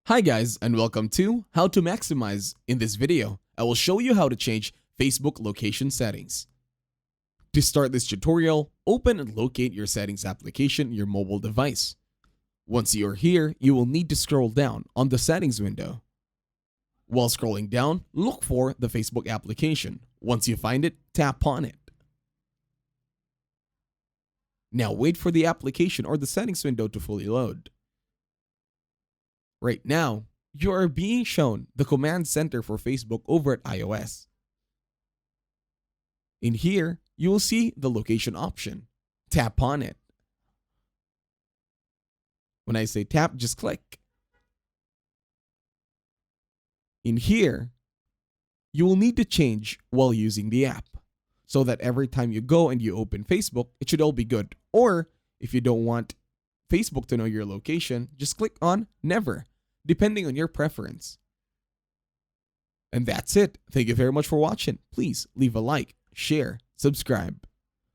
Hi guys, and welcome to How to Maximize. In this video, I will show you how to change Facebook location settings. To start this tutorial, open and locate your settings application in your mobile device. Once you are here, you will need to scroll down on the settings window. While scrolling down, look for the Facebook application. Once you find it, tap on it. Now wait for the application or the settings window to fully load. Right now, you are being shown the command center for Facebook over at iOS. In here, you will see the location option. Tap on it. When I say tap, just click. In here, you will need to change while using the app so that every time you go and you open Facebook, it should all be good. Or if you don't want Facebook to know your location, just click on Never, depending on your preference. And that's it. Thank you very much for watching. Please leave a like, share, subscribe.